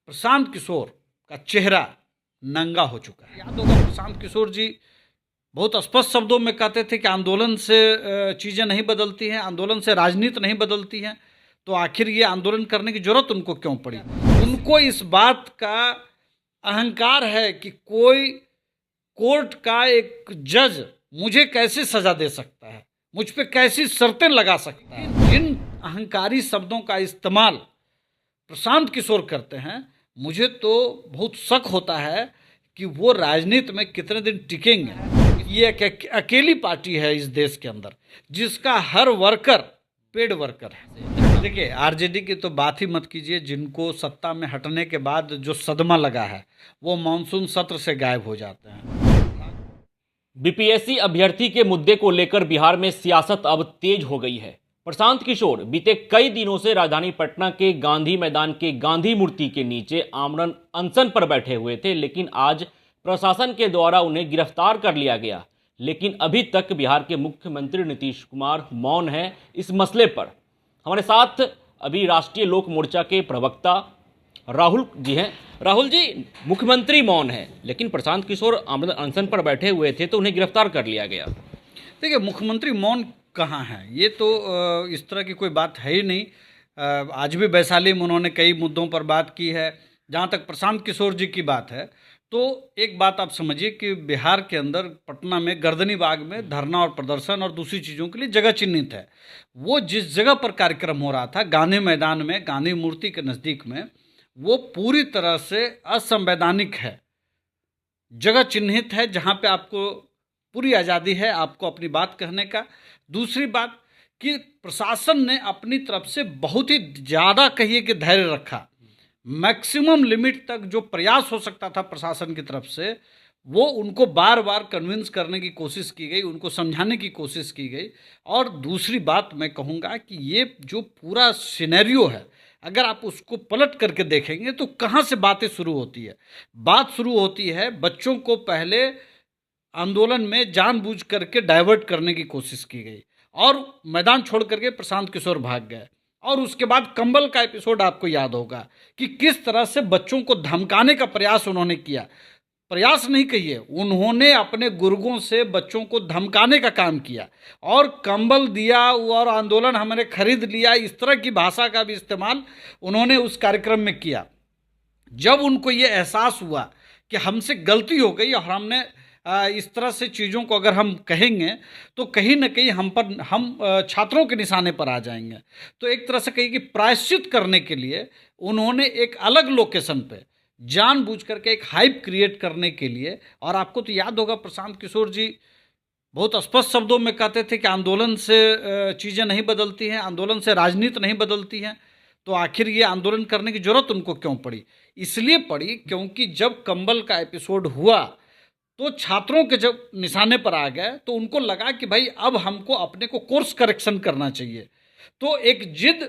प्रशांत किशोर का चेहरा नंगा हो चुका है। याद होगा प्रशांत किशोर जी बहुत स्पष्ट शब्दों में कहते थे कि आंदोलन से चीज़ें नहीं बदलती हैं, आंदोलन से राजनीति नहीं बदलती हैं, तो आखिर ये आंदोलन करने की जरूरत उनको क्यों पड़ी। उनको इस बात का अहंकार है कि कोई कोर्ट का एक जज मुझे कैसे सजा दे सकता है, मुझ पे कैसी शर्तें लगा सकता है। जिन अहंकारी शब्दों का इस्तेमाल प्रशांत किशोर करते हैं, मुझे तो बहुत शक होता है कि वो राजनीति में कितने दिन टिकेंगे। ये एक अकेली पार्टी है इस देश के अंदर जिसका हर वर्कर पेड वर्कर है। देखिए, आरजेडी की तो बात ही मत कीजिए। जिनको सत्ता में हटने के बाद जो सदमा लगा है वो मानसून सत्र से गायब हो जाते हैं। बीपीएससी अभ्यर्थी के मुद्दे को लेकर बिहार में सियासत अब तेज हो गई है। प्रशांत किशोर बीते कई दिनों से राजधानी पटना के गांधी मैदान के गांधी मूर्ति के नीचे आमरण अनशन पर बैठे हुए थे, लेकिन आज प्रशासन के द्वारा उन्हें गिरफ्तार कर लिया गया। लेकिन अभी तक बिहार के मुख्यमंत्री नीतीश कुमार मौन हैं इस मसले पर। हमारे साथ अभी राष्ट्रीय लोक मोर्चा के प्रवक्ता राहुल जी हैं। राहुल जी, मुख्यमंत्री मौन है लेकिन प्रशांत किशोर आमरण अनशन पर बैठे हुए थे तो उन्हें गिरफ्तार कर लिया गया। देखिए, मुख्यमंत्री मौन कहाँ है, ये तो इस तरह की कोई बात है ही नहीं। आज भी वैशाली में उन्होंने कई मुद्दों पर बात की है। जहाँ तक प्रशांत किशोर जी की बात है तो एक बात आप समझिए कि बिहार के अंदर पटना में गर्दनी बाग में धरना और प्रदर्शन और दूसरी चीज़ों के लिए जगह चिन्हित है। वो जिस जगह पर कार्यक्रम हो रहा था गांधी मैदान में, गांधी मूर्ति के नज़दीक में, वो पूरी तरह से असंवैधानिक है। जगह चिन्हित है जहाँ पे आपको पूरी आज़ादी है आपको अपनी बात कहने का। दूसरी बात कि प्रशासन ने अपनी तरफ से बहुत ही ज़्यादा कहिए कि धैर्य रखा। मैक्सिमम लिमिट तक जो प्रयास हो सकता था प्रशासन की तरफ से वो उनको बार बार कन्विंस करने की कोशिश की गई, उनको समझाने की कोशिश की गई। और दूसरी बात मैं कहूँगा कि ये जो पूरा सिनेरियो है, अगर आप उसको पलट करके देखेंगे तो कहाँ से बातें शुरू होती है। बात शुरू होती है बच्चों को पहले आंदोलन में जानबूझ करके डाइवर्ट करने की कोशिश की गई और मैदान छोड़ करके प्रशांत किशोर भाग गए। और उसके बाद कंबल का एपिसोड आपको याद होगा कि किस तरह से बच्चों को धमकाने का प्रयास उन्होंने किया। प्रयास नहीं कहिए, उन्होंने अपने गुर्गों से बच्चों को धमकाने का काम किया और कंबल दिया और आंदोलन हमने खरीद लिया, इस तरह की भाषा का भी इस्तेमाल उन्होंने उस कार्यक्रम में किया। जब उनको ये एहसास हुआ कि हमसे गलती हो गई और हमने इस तरह से चीज़ों को अगर हम कहेंगे तो कहीं ना कहीं हम छात्रों के निशाने पर आ जाएंगे, तो एक तरह से कहिए कि प्रायश्चित करने के लिए उन्होंने एक अलग लोकेशन पे जानबूझ करके एक हाइप क्रिएट करने के लिए। और आपको तो याद होगा प्रशांत किशोर जी बहुत स्पष्ट शब्दों में कहते थे कि आंदोलन से चीज़ें नहीं बदलती हैं, आंदोलन से राजनीति नहीं बदलती हैं, तो आखिर ये आंदोलन करने की जरूरत उनको क्यों पड़ी। इसलिए पड़ी क्योंकि जब कंबल का एपिसोड हुआ तो छात्रों के जब निशाने पर आ गए तो उनको लगा कि भाई अब हमको अपने को कोर्स करेक्शन करना चाहिए। तो एक जिद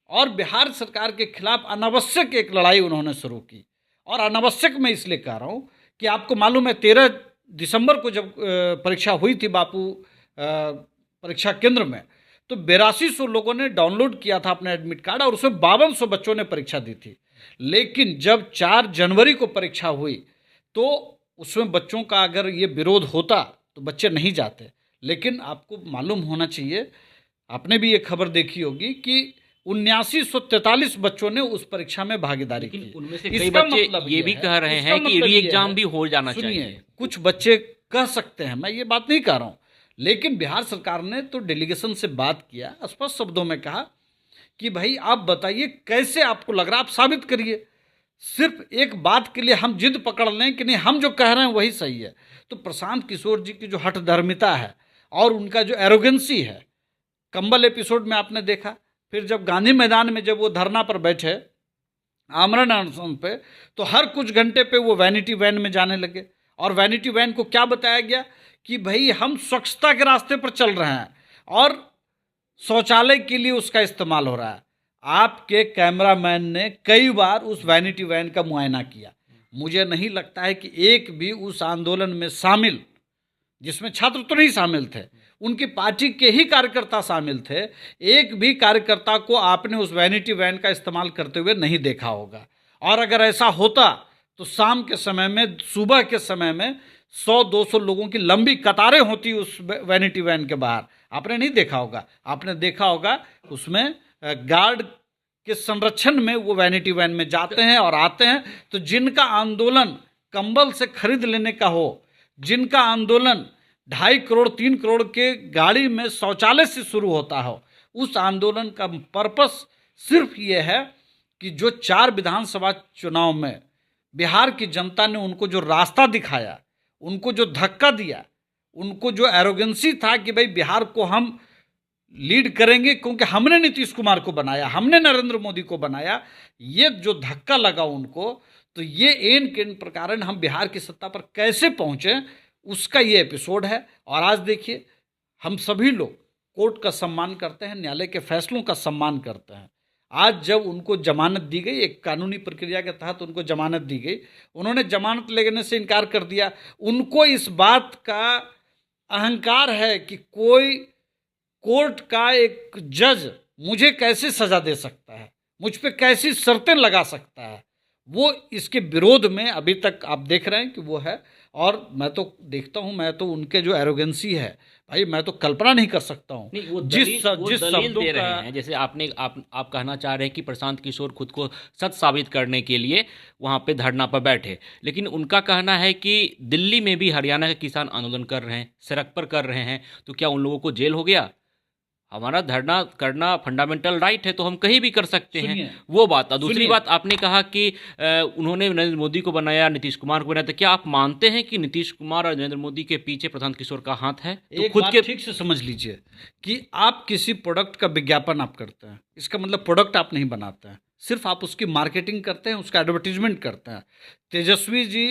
और बिहार सरकार के खिलाफ अनावश्यक एक लड़ाई उन्होंने शुरू की। और अनावश्यक मैं इसलिए कह रहा हूँ कि आपको मालूम है 13 दिसंबर को जब परीक्षा हुई थी बापू परीक्षा केंद्र में, तो 8200 लोगों ने डाउनलोड किया था अपना एडमिट कार्ड और उसमें 5200 बच्चों ने परीक्षा दी थी। लेकिन जब 4 जनवरी को परीक्षा हुई तो उसमें बच्चों का अगर ये विरोध होता तो बच्चे नहीं जाते। लेकिन आपको मालूम होना चाहिए, आपने भी ये खबर देखी होगी कि 7943 बच्चों ने उस परीक्षा में भागीदारी की। उनमें से कई बच्चे मतलब ये भी कह रहे हैं कि री एग्जाम भी हो जाना चाहिए। कुछ बच्चे कह सकते हैं, मैं ये बात नहीं कह रहा हूँ, लेकिन बिहार सरकार ने तो डेलीगेशन से बात किया, स्पष्ट शब्दों में कहा कि भाई आप बताइए कैसे आपको लग रहा है, आप साबित करिए। सिर्फ एक बात के लिए हम जिद पकड़ लें कि नहीं हम जो कह रहे हैं वही सही है। तो प्रशांत किशोर जी की जो हठधर्मिता है और उनका जो एरोगेंसी है, कंबल एपिसोड में आपने देखा। फिर जब गांधी मैदान में जब वो धरना पर बैठे आमरण अनशन पे, तो हर कुछ घंटे पे वो वैनिटी वैन में जाने लगे और वैनिटी वैन को क्या बताया गया कि भाई हम स्वच्छता के रास्ते पर चल रहे हैं और शौचालय के लिए उसका इस्तेमाल हो रहा है। आपके कैमरामैन ने कई बार उस वैनिटी वैन का मुआयना किया। मुझे नहीं लगता है कि एक भी उस आंदोलन में शामिल, जिसमें छात्र तो नहीं शामिल थे, उनकी पार्टी के ही कार्यकर्ता शामिल थे, एक भी कार्यकर्ता को आपने उस वैनिटी वैन का इस्तेमाल करते हुए नहीं देखा होगा। और अगर ऐसा होता तो शाम के समय में, सुबह के समय में 100-200 लोगों की लंबी कतारें होती उस वैनिटी वैन के बाहर। आपने नहीं देखा होगा, आपने देखा होगा उसमें गार्ड के संरक्षण में वो वैनिटी वैन में जाते हैं और आते हैं। तो जिनका आंदोलन कंबल से खरीद लेने का हो, जिनका आंदोलन 2.5 करोड़ 3 करोड़ के गाड़ी में शौचालय से शुरू होता हो, उस आंदोलन का पर्पस सिर्फ ये है कि जो 4 विधानसभा चुनाव में बिहार की जनता ने उनको जो रास्ता दिखाया, उनको जो धक्का दिया, उनको जो एरोगेंसी था कि भाई बिहार को हम लीड करेंगे क्योंकि हमने नीतीश कुमार को बनाया, हमने नरेंद्र मोदी को बनाया, ये जो धक्का लगा उनको, तो ये एन के प्रकार हम बिहार की सत्ता पर कैसे पहुंचे, उसका ये एपिसोड है। और आज देखिए, हम सभी लोग कोर्ट का सम्मान करते हैं, न्यायालय के फैसलों का सम्मान करते हैं। आज जब उनको जमानत दी गई, एक कानूनी प्रक्रिया के तहत उनको जमानत दी गई, उन्होंने जमानत लेने से इनकार कर दिया। उनको इस बात का अहंकार है कि कोई कोर्ट का एक जज मुझे कैसे सजा दे सकता है, मुझ पे कैसी शर्तें लगा सकता है, वो इसके विरोध में अभी तक आप देख रहे हैं कि वो है। और मैं तो देखता हूं, मैं तो उनके जो एरोगेंसी है भाई, मैं तो कल्पना नहीं कर सकता हूं। नहीं, वो जिस दलील शब्दों दे का रहे हैं, जैसे आप कहना चाह रहे हैं कि प्रशांत किशोर खुद को सच साबित करने के लिए वहां पे धरना पर बैठे, लेकिन उनका कहना है कि दिल्ली में भी हरियाणा के किसान आंदोलन कर रहे हैं, सड़क पर कर रहे हैं, तो क्या उन लोगों को जेल हो गया? हमारा धरना करना फंडामेंटल राइट है, तो हम कहीं भी कर सकते हैं, वो बात। और दूसरी बात, आपने कहा कि उन्होंने नरेंद्र मोदी को बनाया, नीतीश कुमार को बनाया, तो क्या आप मानते हैं कि नीतीश कुमार और नरेंद्र मोदी के पीछे प्रशांत किशोर का हाथ है? तो एक बात ठीक से समझ लीजिए कि आप किसी प्रोडक्ट का विज्ञापन आप करते हैं, इसका मतलब प्रोडक्ट आप नहीं बनाते हैं, सिर्फ आप उसकी मार्केटिंग करते हैं, उसका एडवर्टीजमेंट करते हैं। तेजस्वी जी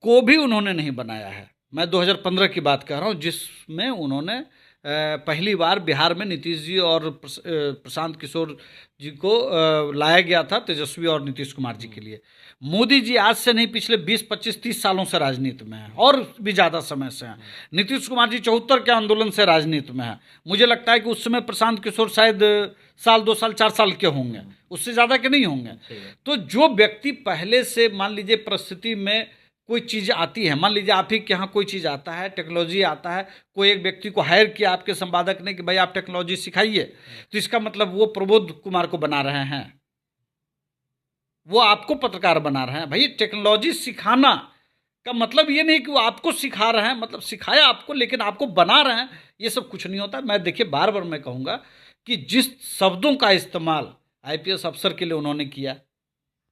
को भी उन्होंने नहीं बनाया है। मैं 2015 की बात कर रहा हूँ, जिसमें उन्होंने पहली बार बिहार में नीतीश जी और प्रशांत किशोर जी को लाया गया था, तेजस्वी और नीतीश कुमार जी के लिए। मोदी जी आज से नहीं, पिछले 20, 25, 30 सालों से राजनीति में हैं, और भी ज़्यादा समय से हैं। नीतीश कुमार जी 74 के आंदोलन से राजनीति में हैं। मुझे लगता है कि उस समय प्रशांत किशोर शायद साल 2 साल 4 साल के होंगे, उससे ज़्यादा के नहीं होंगे। तो जो व्यक्ति पहले से, मान लीजिए परिस्थिति में कोई चीज़ आती है, मान लीजिए आप ही के यहाँ कोई चीज़ आता है, टेक्नोलॉजी आता है, कोई एक व्यक्ति को हायर किया आपके संपादक ने कि भाई आप टेक्नोलॉजी सिखाइए, तो इसका मतलब वो प्रबोध कुमार को बना रहे हैं, वो आपको पत्रकार बना रहे हैं। भाई टेक्नोलॉजी सिखाना का मतलब ये नहीं कि वो आपको सिखा रहे हैं, मतलब सिखाया आपको, लेकिन आपको बना रहे हैं, ये सब कुछ नहीं होता। मैं देखिए, बार बार मैं कहूँगा कि जिस शब्दों का इस्तेमाल IPS अफसर के लिए उन्होंने किया,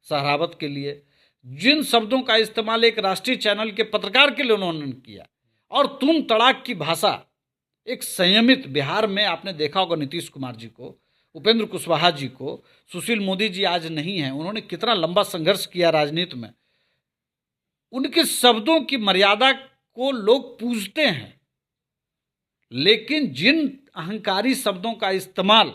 सहरावत के लिए, जिन शब्दों का इस्तेमाल एक राष्ट्रीय चैनल के पत्रकार के लिए उन्होंने किया, और तुम तड़ाक की भाषा, एक संयमित, बिहार में आपने देखा होगा नीतीश कुमार जी को, उपेंद्र कुशवाहा जी को, सुशील मोदी जी आज नहीं हैं, उन्होंने कितना लंबा संघर्ष किया राजनीति में। उनके शब्दों की मर्यादा को लोग पूजते हैं, लेकिन जिन अहंकारी शब्दों का इस्तेमाल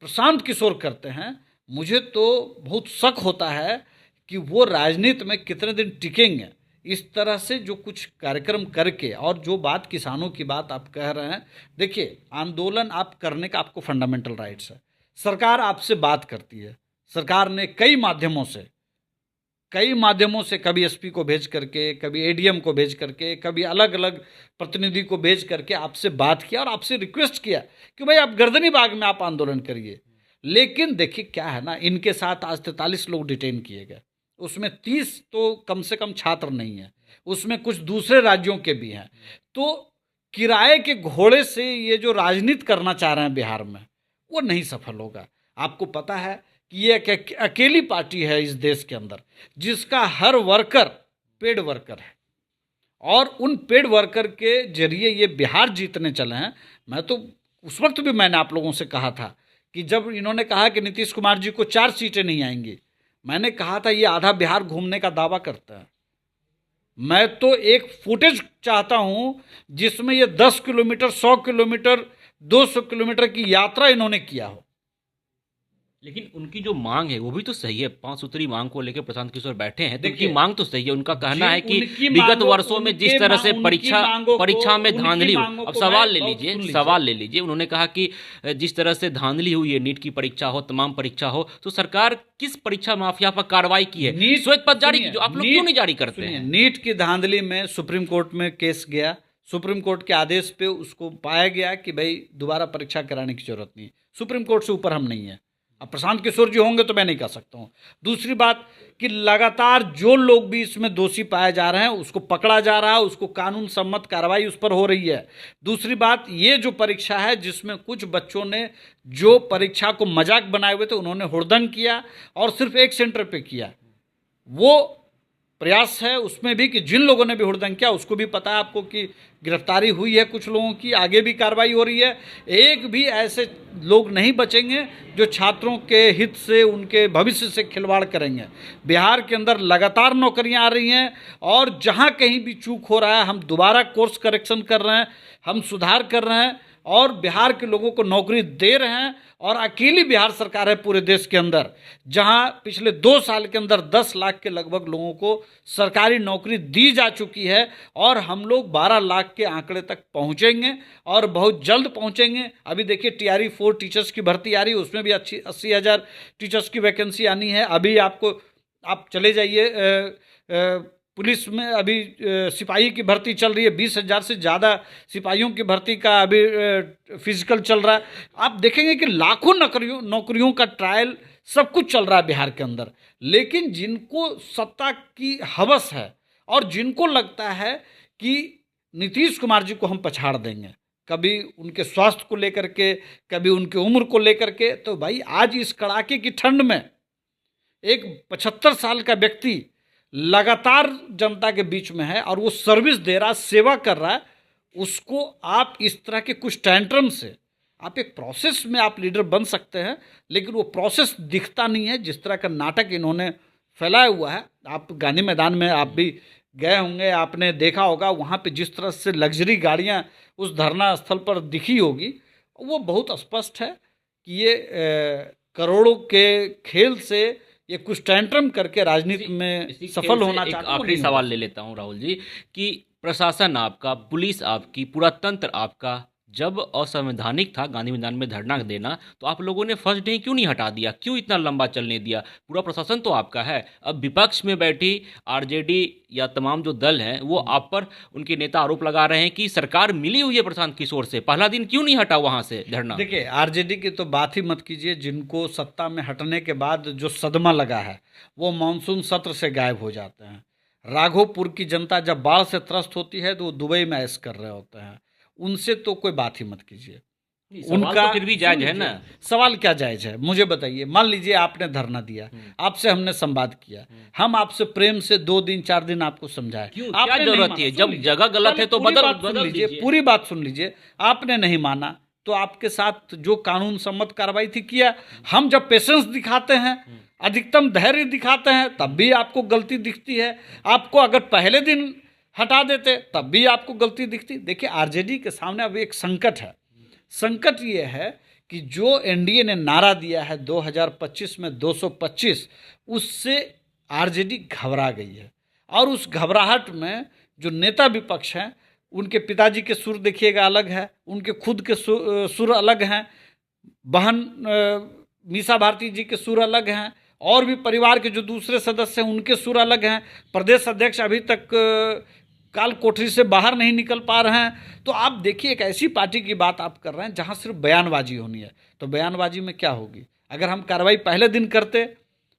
प्रशांत किशोर करते हैं, मुझे तो बहुत शक होता है कि वो राजनीति में कितने दिन टिकेंगे। इस तरह से जो कुछ कार्यक्रम करके, और जो बात किसानों की बात आप कह रहे हैं, देखिए आंदोलन आप करने का आपको फंडामेंटल राइट्स है। सरकार आपसे बात करती है, सरकार ने कई माध्यमों से, कभी SP को भेज करके, कभी ADM को भेज करके, कभी अलग अलग प्रतिनिधि को भेज करके आपसे बात किया और आपसे रिक्वेस्ट किया कि भाई आप गर्दनी बाग में आप आंदोलन करिए। लेकिन देखिए क्या है ना, इनके साथ आज 43 लोग डिटेन किए गए, उसमें 30 तो कम से कम छात्र नहीं है, उसमें कुछ दूसरे राज्यों के भी हैं। तो किराए के घोड़े से ये जो राजनीति करना चाह रहे हैं बिहार में, वो नहीं सफल होगा। आपको पता है कि ये एक अकेली पार्टी है इस देश के अंदर जिसका हर वर्कर पेड वर्कर है, और उन पेड वर्कर के जरिए ये बिहार जीतने चले हैं। मैं तो उस वक्त भी मैंने आप लोगों से कहा था कि जब इन्होंने कहा कि नीतीश कुमार जी को 4 सीटें नहीं आएंगी, मैंने कहा था ये आधा बिहार घूमने का दावा करता है। मैं तो एक फुटेज चाहता हूं जिसमें ये 10 किलोमीटर, 100 किलोमीटर, 200 किलोमीटर की यात्रा इन्होंने किया हो। लेकिन उनकी जो मांग है वो भी तो सही है। 5 सूत्री मांग को लेकर प्रशांत किशोर बैठे हैं, तो उनकी देखिए, मांग तो सही है। उनका कहना है कि उनकी विगत मांगों वर्षों में जिस तरह से परीक्षा में धांधली हुई, अब सवाल ले लीजिए। उन्होंने कहा कि जिस तरह से धांधली हुई है, नीट की परीक्षा हो, तमाम परीक्षा हो, तो सरकार किस परीक्षा माफिया पर कार्रवाई की है? श्वेत पत्र जारी की, जो आप लोग क्यों नहीं जारी करते हैं? नीट की धांधली में सुप्रीम कोर्ट में केस गया, सुप्रीम कोर्ट के आदेश पे उसको पाया गया कि भाई दोबारा परीक्षा कराने की जरूरत नहीं। सुप्रीम कोर्ट से ऊपर हम नहीं है। अब प्रशांत किशोर जी होंगे तो मैं नहीं कह सकता हूँ। दूसरी बात कि लगातार जो लोग भी इसमें दोषी पाए जा रहे हैं उसको पकड़ा जा रहा है, उसको कानून सम्मत कार्रवाई उस पर हो रही है। दूसरी बात, ये जो परीक्षा है जिसमें कुछ बच्चों ने जो परीक्षा को मजाक बनाए हुए थे, उन्होंने हुड़दंग किया और सिर्फ एक सेंटर पे किया, वो प्रयास है उसमें भी कि जिन लोगों ने भी हुड़दंग किया उसको भी पता है आपको कि गिरफ्तारी हुई है कुछ लोगों की, आगे भी कार्रवाई हो रही है। एक भी ऐसे लोग नहीं बचेंगे जो छात्रों के हित से, उनके भविष्य से खिलवाड़ करेंगे। बिहार के अंदर लगातार नौकरियां आ रही हैं और जहां कहीं भी चूक हो रहा है हम दोबारा कोर्स करेक्शन कर रहे हैं, हम सुधार कर रहे हैं और बिहार के लोगों को नौकरी दे रहे हैं। और अकेली बिहार सरकार है पूरे देश के अंदर जहां पिछले 2 साल के अंदर 10 लाख के लगभग लोगों को सरकारी नौकरी दी जा चुकी है और हम लोग 12 लाख के आंकड़े तक पहुंचेंगे और बहुत जल्द पहुंचेंगे। अभी देखिए TRE 4 टीचर्स की भर्ती आ रही है, उसमें भी 80,000 टीचर्स की वैकेंसी आनी है। अभी आप चले जाइए पुलिस में अभी सिपाही की भर्ती चल रही है, 20,000 से ज़्यादा सिपाहियों की भर्ती का अभी फिजिकल चल रहा है। आप देखेंगे कि लाखों नौकरियों का ट्रायल सब कुछ चल रहा है बिहार के अंदर। लेकिन जिनको सत्ता की हवस है और जिनको लगता है कि नीतीश कुमार जी को हम पछाड़ देंगे, कभी उनके स्वास्थ्य को लेकर के, कभी उनकी उम्र को लेकर के, तो भाई आज इस कड़ाके की ठंड में एक 75 साल का व्यक्ति लगातार जनता के बीच में है और वो सर्विस दे रहा है, सेवा कर रहा है, उसको आप इस तरह के कुछ टेंट्रम से, आप एक प्रोसेस में आप लीडर बन सकते हैं लेकिन वो प्रोसेस दिखता नहीं है। जिस तरह का नाटक इन्होंने फैलाया हुआ है, आप गांधी मैदान में आप भी गए होंगे, आपने देखा होगा वहाँ पे जिस तरह से लग्जरी गाड़ियाँ उस धरना स्थल पर दिखी होगी, वो बहुत स्पष्ट है कि ये करोड़ों के खेल से ये कुछ टेंट्रम करके राजनीति में सफल होना चाहते हैं। एक आखिरी सवाल ले लेता हूं राहुल जी कि प्रशासन आपका, पुलिस आपकी, पूरा तंत्र आपका जब असंवैधानिक था गांधी मैदान में धरना देना, तो आप लोगों ने फर्स्ट डे क्यों नहीं हटा दिया? क्यों इतना लंबा चलने दिया? पूरा प्रशासन तो आपका है। अब विपक्ष में बैठी आरजेडी या तमाम जो दल हैं वो आप पर, उनके नेता आरोप लगा रहे हैं कि सरकार मिली हुई है प्रशांत किशोर से, पहला दिन क्यों नहीं हटा वहां से धरना? देखिए, आरजेडी की तो बात ही मत कीजिए। जिनको सत्ता में हटने के बाद जो सदमा लगा है वो मानसून सत्र से गायब हो जाते हैं। राघोपुर की जनता जब बाढ़ से त्रस्त होती है तो वो दुबई में ऐश कर रहे होते हैं। उनसे तो कोई बात ही मत कीजिए। उनका तो फिर भी जायज है ना। सवाल क्या जायज है मुझे बताइए। मान लीजिए आपने धरना दिया, आपसे हमने संवाद किया, हम आपसे प्रेम से 2 दिन 4 दिन आपको समझाया, क्या जरूरत है? जब जगह गलत है तो बदल लीजिए। पूरी बात सुन लीजिए। आपने नहीं माना तो आपके साथ जो कानून सम्मत कार्रवाई थी किया। हम जब पेशेंस दिखाते हैं, अधिकतम धैर्य दिखाते हैं, तब भी आपको गलती दिखती है। आपको अगर पहले दिन हटा देते तब भी आपको गलती दिखती। देखिए, आरजेडी के सामने अब एक संकट है। संकट ये है कि जो एनडीए ने नारा दिया है 2025 में 225, उससे आरजेडी घबरा गई है। और उस घबराहट में जो नेता विपक्ष हैं, उनके पिताजी के सुर देखिएगा अलग है, उनके खुद के सुर अलग हैं, बहन मीसा भारती जी के सुर अलग हैं, और भी परिवार के जो दूसरे सदस्य हैं उनके सुर अलग हैं। प्रदेश अध्यक्ष अभी तक काल कोठरी से बाहर नहीं निकल पा रहे हैं। तो आप देखिए, एक ऐसी पार्टी की बात आप कर रहे हैं जहां सिर्फ बयानबाजी होनी है। तो बयानबाजी में क्या होगी? अगर हम कार्रवाई पहले दिन करते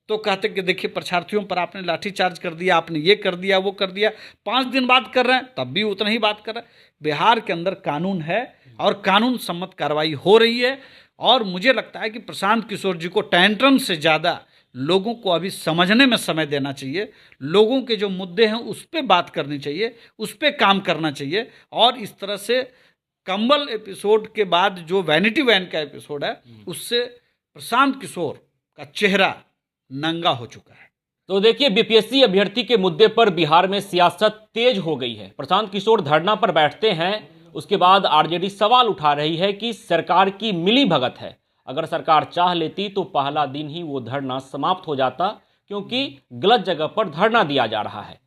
तो कहते कि देखिए परीक्षार्थियों पर आपने लाठीचार्ज कर दिया, आपने ये कर दिया, वो कर दिया। 5 दिन बाद कर रहे हैं तब भी उतना ही बात कर रहे हैं। बिहार के अंदर कानून है और कानून सम्मत कार्रवाई हो रही है। और मुझे लगता है कि प्रशांत किशोर जी को टेंट्रम से ज़्यादा लोगों को अभी समझने में समय देना चाहिए। लोगों के जो मुद्दे हैं उस पर बात करनी चाहिए, उस पर काम करना चाहिए। और इस तरह से कंबल एपिसोड के बाद जो वैनिटी वैन का एपिसोड है, उससे प्रशांत किशोर का चेहरा नंगा हो चुका है। तो देखिए, बीपीएससी अभ्यर्थी के मुद्दे पर बिहार में सियासत तेज हो गई है। प्रशांत किशोर धरना पर बैठते हैं, उसके बाद आरजेडी सवाल उठा रही है कि सरकार की मिली भगत है। अगर सरकार चाह लेती तो पहला दिन ही वो धरना समाप्त हो जाता, क्योंकि गलत जगह पर धरना दिया जा रहा है।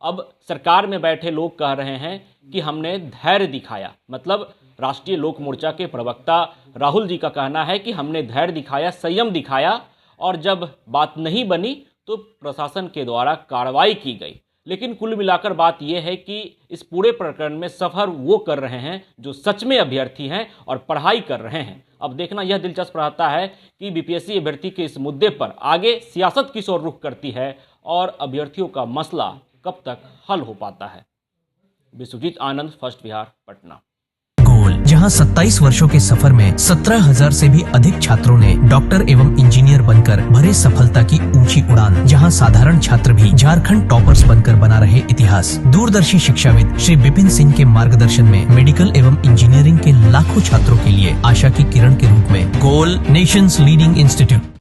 अब सरकार में बैठे लोग कह रहे हैं कि हमने धैर्य दिखाया, मतलब राष्ट्रीय लोक मोर्चा के प्रवक्ता राहुल जी का कहना है कि हमने धैर्य दिखाया, संयम दिखाया, और जब बात नहीं बनी तो प्रशासन के द्वारा कार्रवाई की गई। लेकिन कुल मिलाकर बात यह है कि इस पूरे प्रकरण में सफर वो कर रहे हैं जो सच में अभ्यर्थी हैं और पढ़ाई कर रहे हैं। अब देखना यह दिलचस्प रहता है कि बीपीएससी अभ्यर्थी के इस मुद्दे पर आगे सियासत किस ओर रुख करती है और अभ्यर्थियों का मसला कब तक हल हो पाता है। विश्वजीत आनंद, फर्स्ट बिहार, पटना। जहां 27 वर्षों के सफर में 17,000 से भी अधिक छात्रों ने डॉक्टर एवं इंजीनियर बनकर भरे सफलता की ऊंची उड़ान, जहां साधारण छात्र भी झारखंड टॉपर्स बनकर बना रहे इतिहास। दूरदर्शी शिक्षाविद श्री विपिन सिंह के मार्गदर्शन में मेडिकल एवं इंजीनियरिंग के लाखों छात्रों के लिए आशा की किरण के रूप में गोल नेशंस लीडिंग इंस्टीट्यूट